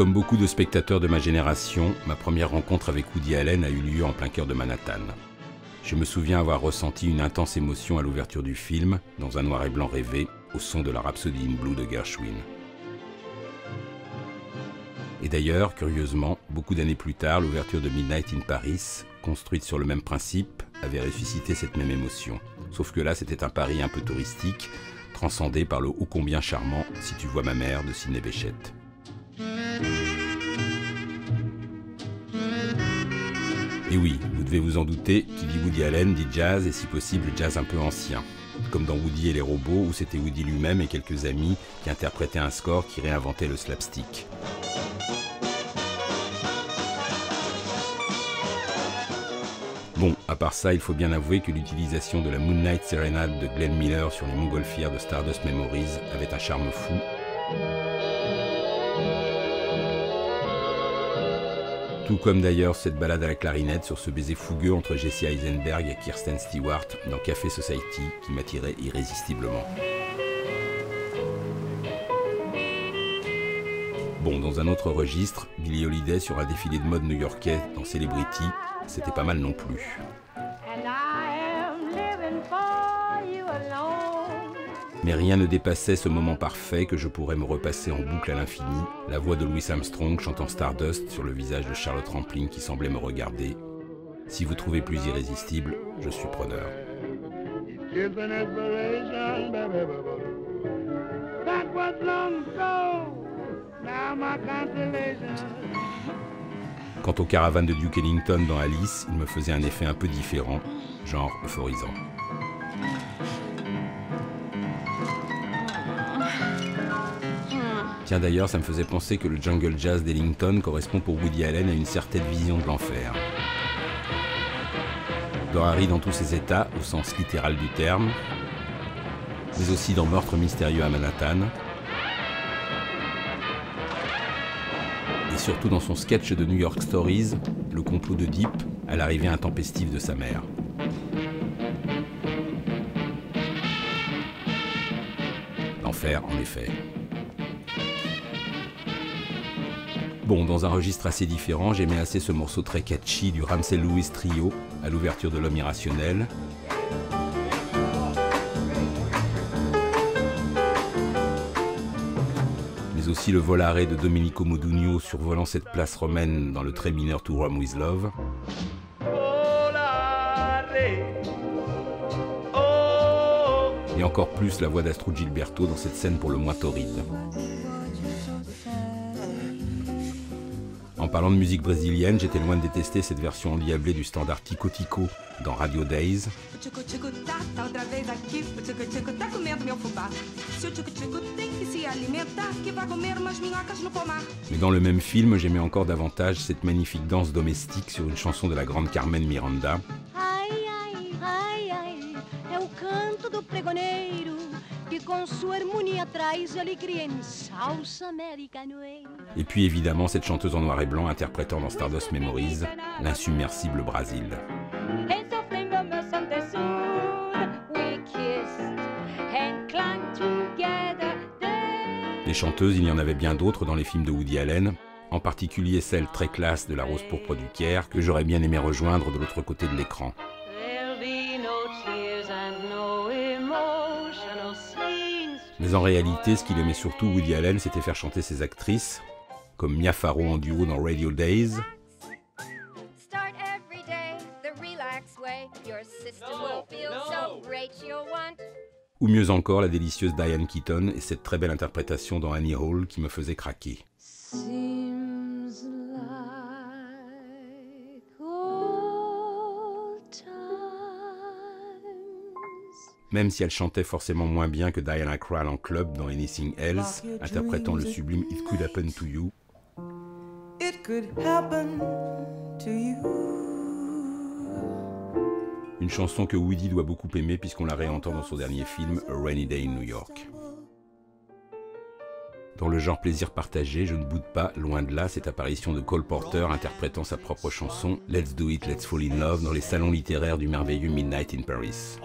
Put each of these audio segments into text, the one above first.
Comme beaucoup de spectateurs de ma génération, ma première rencontre avec Woody Allen a eu lieu en plein cœur de Manhattan. Je me souviens avoir ressenti une intense émotion à l'ouverture du film, dans un noir et blanc rêvé, au son de la Rhapsody in Blue de Gershwin. Et d'ailleurs, curieusement, beaucoup d'années plus tard, l'ouverture de Midnight in Paris, construite sur le même principe, avait ressuscité cette même émotion. Sauf que là, c'était un Paris un peu touristique, transcendé par le ô combien charmant « Si tu vois ma mère » de Sidney Bechet. Et oui, vous devez vous en douter, qui dit Woody Allen dit jazz et si possible jazz un peu ancien. Comme dans Woody et les robots, où c'était Woody lui-même et quelques amis qui interprétaient un score qui réinventait le slapstick. Bon, à part ça, il faut bien avouer que l'utilisation de la Moonlight Serenade de Glenn Miller sur les montgolfières de Stardust Memories avait un charme fou. Tout comme d'ailleurs cette balade à la clarinette sur ce baiser fougueux entre Jesse Eisenberg et Kirsten Stewart dans Café Society qui m'attirait irrésistiblement. Bon, dans un autre registre, Billie Holiday sur un défilé de mode new-yorkais dans Celebrity, c'était pas mal non plus. Mais rien ne dépassait ce moment parfait que je pourrais me repasser en boucle à l'infini, la voix de Louis Armstrong chantant Stardust sur le visage de Charlotte Rampling qui semblait me regarder. Si vous trouvez plus irrésistible, je suis preneur. Quant aux caravanes de Duke Ellington dans Alice, il me faisait un effet un peu différent, genre euphorisant. Tiens d'ailleurs, ça me faisait penser que le jungle jazz d'Ellington correspond pour Woody Allen à une certaine vision de l'enfer. Dans Harry dans tous ses états, au sens littéral du terme, mais aussi dans Meurtre mystérieux à Manhattan, et surtout dans son sketch de New York Stories, le complot de Deep à l'arrivée intempestive de sa mère. L'enfer, en effet. Bon, dans un registre assez différent, j'aimais assez ce morceau très catchy du Ramsey Lewis Trio à l'ouverture de L'Homme Irrationnel. Mais aussi le Volare de Domenico Modugno survolant cette place romaine dans le trait mineur To Rome With Love. Et encore plus la voix d'Astrud Gilberto dans cette scène pour le moins torride. En parlant de musique brésilienne, j'étais loin de détester cette version endiablée du standard Tico Tico dans Radio Days. Mais dans le même film, j'aimais encore davantage cette magnifique danse domestique sur une chanson de la grande Carmen Miranda. Et puis évidemment cette chanteuse en noir et blanc interprétant dans Stardust Memories l'insubmersible Brasil. Des chanteuses, il y en avait bien d'autres dans les films de Woody Allen, en particulier celle très classe de La Rose pourpre du Caire que j'aurais bien aimé rejoindre de l'autre côté de l'écran. Mais en réalité, ce qu'il aimait surtout, Woody Allen, c'était faire chanter ses actrices, comme Mia Farrow en duo dans Radio Days, ou mieux encore la délicieuse Diane Keaton et cette très belle interprétation dans Annie Hall qui me faisait craquer. Même si elle chantait forcément moins bien que Diana Krall en club dans Anything Else, interprétant le sublime It Could Happen to You. It could happen to you. Une chanson que Woody doit beaucoup aimer puisqu'on la réentend dans son dernier film A Rainy Day in New York. Dans le genre plaisir partagé, je ne boude pas, loin de là, cette apparition de Cole Porter interprétant sa propre chanson Let's Do It, Let's Fall in Love dans les salons littéraires du merveilleux Midnight in Paris.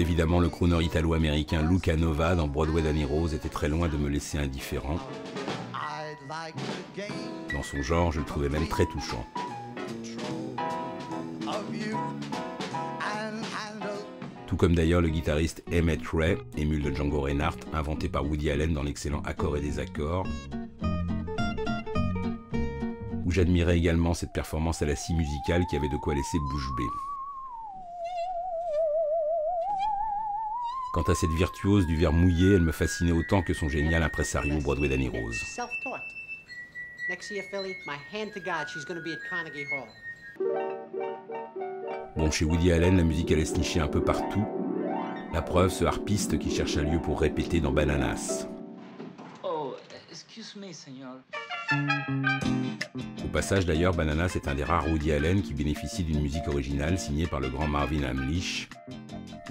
Évidemment, le crooner italo-américain Luca Nova dans Broadway Danny Rose était très loin de me laisser indifférent. Dans son genre, je le trouvais même très touchant. Tout comme d'ailleurs le guitariste Emmett Ray, émule de Django Reinhardt, inventé par Woody Allen dans l'excellent Accords et désaccords, où j'admirais également cette performance à la scie musicale qui avait de quoi laisser bouche bée. Quant à cette virtuose du verre mouillé, elle me fascinait autant que son génial impresario Broadway Danny Rose. Bon, chez Woody Allen, la musique allait se nicher un peu partout. La preuve, ce harpiste qui cherche un lieu pour répéter dans Bananas. Oh, excuse me, señor. Au passage d'ailleurs, Bananas est un des rares Woody Allen qui bénéficie d'une musique originale signée par le grand Marvin Hamlisch.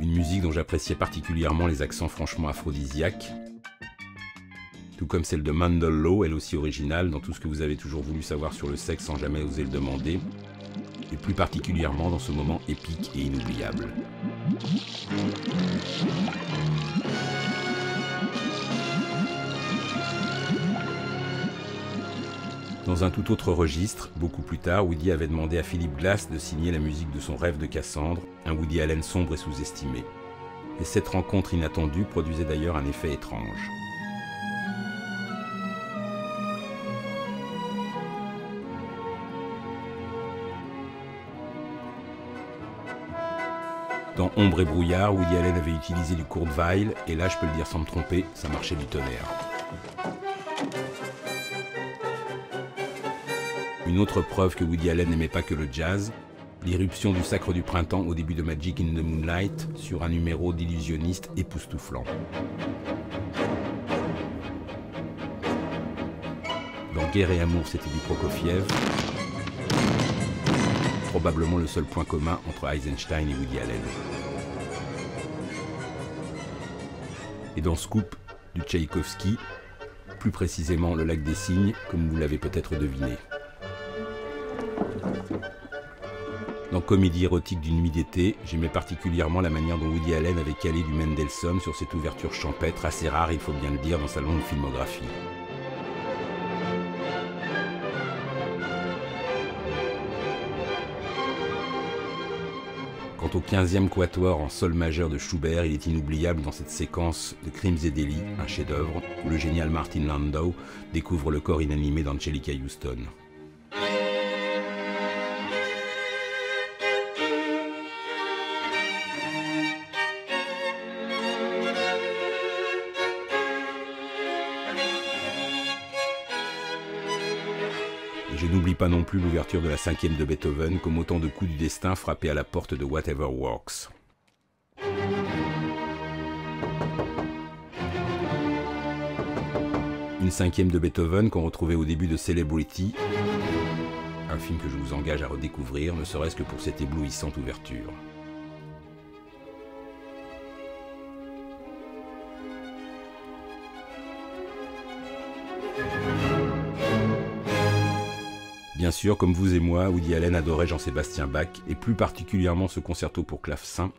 Une musique dont j'appréciais particulièrement les accents franchement aphrodisiaques. Tout comme celle de Mandel Lowe, elle aussi originale dans tout ce que vous avez toujours voulu savoir sur le sexe sans jamais oser le demander. Et plus particulièrement dans ce moment épique et inoubliable. Dans un tout autre registre, beaucoup plus tard, Woody avait demandé à Philip Glass de signer la musique de son Rêve de Cassandre, un Woody Allen sombre et sous-estimé. Et cette rencontre inattendue produisait d'ailleurs un effet étrange. Dans Ombre et brouillard, Woody Allen avait utilisé du Kurt Weill, et là, je peux le dire sans me tromper, ça marchait du tonnerre. Une autre preuve que Woody Allen n'aimait pas que le jazz, l'irruption du Sacre du Printemps au début de Magic in the Moonlight sur un numéro d'illusionniste époustouflant. Dans Guerre et Amour, c'était du Prokofiev. Probablement le seul point commun entre Eisenstein et Woody Allen. Et dans Scoop, du Tchaïkovski, plus précisément Le Lac des Cygnes, comme vous l'avez peut-être deviné. Dans Comédie érotique d'une nuit d'été, j'aimais particulièrement la manière dont Woody Allen avait calé du Mendelssohn sur cette ouverture champêtre, assez rare, il faut bien le dire, dans sa longue filmographie. Quant au 15e quatuor en sol majeur de Schubert, il est inoubliable dans cette séquence de Crimes et délits, un chef-d'œuvre, où le génial Martin Landau découvre le corps inanimé d'Angelica Houston. Je n'oublie pas non plus l'ouverture de la 5e de Beethoven comme autant de coups du destin frappés à la porte de Whatever Works. Une 5e de Beethoven qu'on retrouvait au début de Celebrity, un film que je vous engage à redécouvrir, ne serait-ce que pour cette éblouissante ouverture. Bien sûr, comme vous et moi, Woody Allen adorait Jean-Sébastien Bach, et plus particulièrement ce concerto pour clavecin,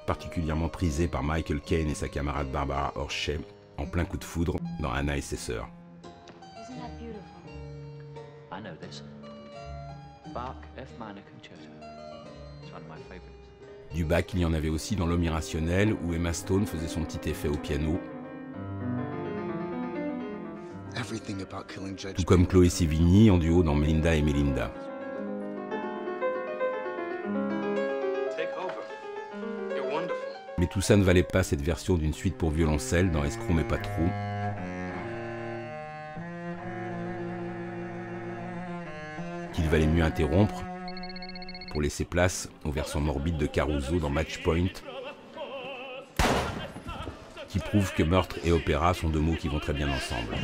particulièrement prisé par Michael Caine et sa camarade Barbara Hershey, en plein coup de foudre dans Anna et ses sœurs. Du Bach, il y en avait aussi dans L'Homme irrationnel, où Emma Stone faisait son petit effet au piano, tout comme Chloé Sevigny en duo dans Melinda et Melinda. Mais tout ça ne valait pas cette version d'une suite pour violoncelle dans Escroc mais pas trop. Qu'il valait mieux interrompre pour laisser place au versant morbide de Caruso dans Match Point, qui prouve que meurtre et opéra sont deux mots qui vont très bien ensemble.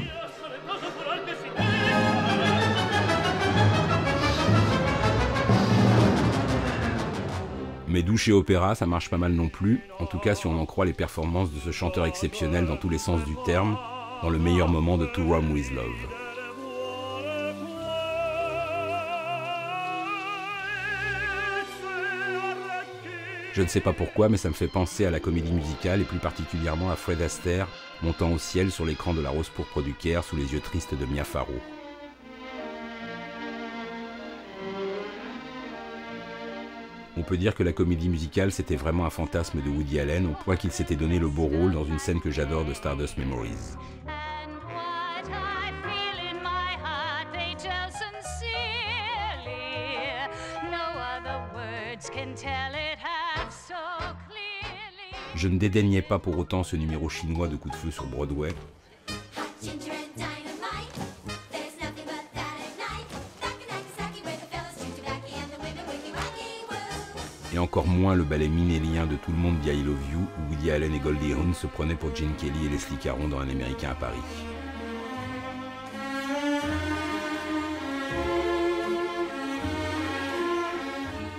Mais douche et opéra, ça marche pas mal non plus, en tout cas si on en croit les performances de ce chanteur exceptionnel dans tous les sens du terme, dans le meilleur moment de To Rome With Love. Je ne sais pas pourquoi, mais ça me fait penser à la comédie musicale et plus particulièrement à Fred Astaire montant au ciel sur l'écran de La Rose pourpre du Caire sous les yeux tristes de Mia Farrow. On peut dire que la comédie musicale c'était vraiment un fantasme de Woody Allen au point qu'il s'était donné le beau rôle dans une scène que j'adore de Stardust Memories. Je ne dédaignais pas pour autant ce numéro chinois de Coup de feu sur Broadway. Et encore moins le ballet minélien de Tout le monde dit I Love You, où Woody Allen et Goldie Hawn se prenaient pour Gene Kelly et Leslie Caron dans Un Américain à Paris.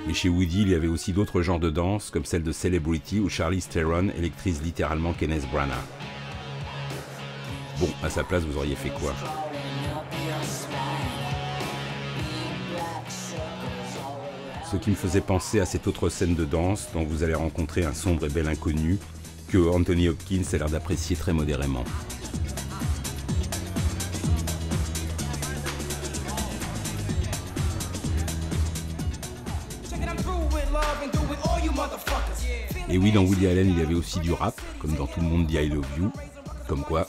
Mais chez Woody, il y avait aussi d'autres genres de danse, comme celle de Celebrity, où Charlize Theron électrise littéralement Kenneth Branagh. Bon, à sa place, vous auriez fait quoi? Ce qui me faisait penser à cette autre scène de danse dont vous allez rencontrer un sombre et bel inconnu que Anthony Hopkins a l'air d'apprécier très modérément. Et oui, dans Woody Allen, il y avait aussi du rap, comme dans Tout le monde dit I Love You, comme quoi.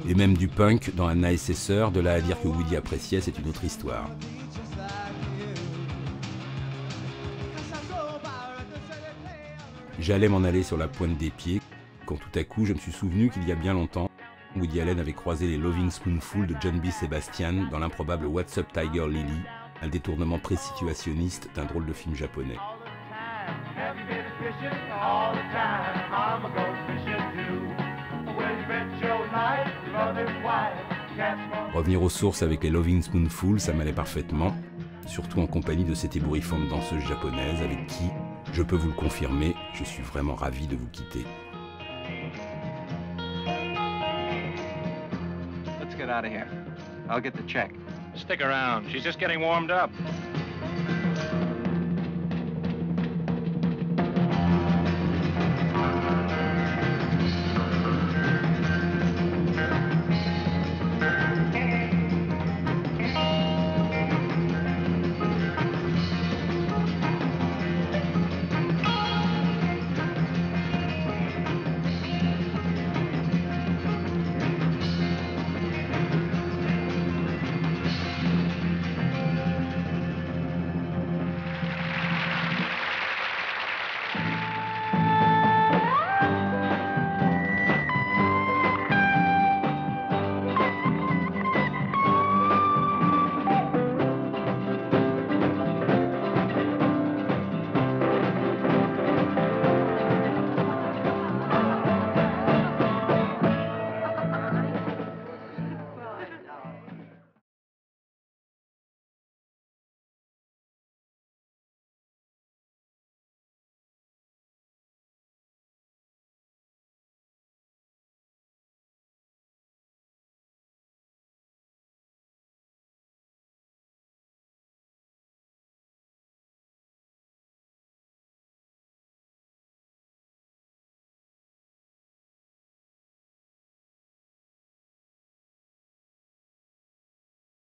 Et même du punk dans Anna et ses sœurs, de là à dire que Woody appréciait, c'est une autre histoire. J'allais m'en aller sur la pointe des pieds, quand tout à coup je me suis souvenu qu'il y a bien longtemps, Woody Allen avait croisé les Loving Spoonful de John B. Sebastian dans l'improbable What's Up Tiger Lily, un détournement pré-situationniste d'un drôle de film japonais. Revenir aux sources avec les Loving Spoonful, ça m'allait parfaitement, surtout en compagnie de cette ébouriffante danseuse japonaise avec qui, je peux vous le confirmer, je suis vraiment ravi de vous quitter. Let's get out of here. I'll get the check. Stick around. She's just getting warmed up.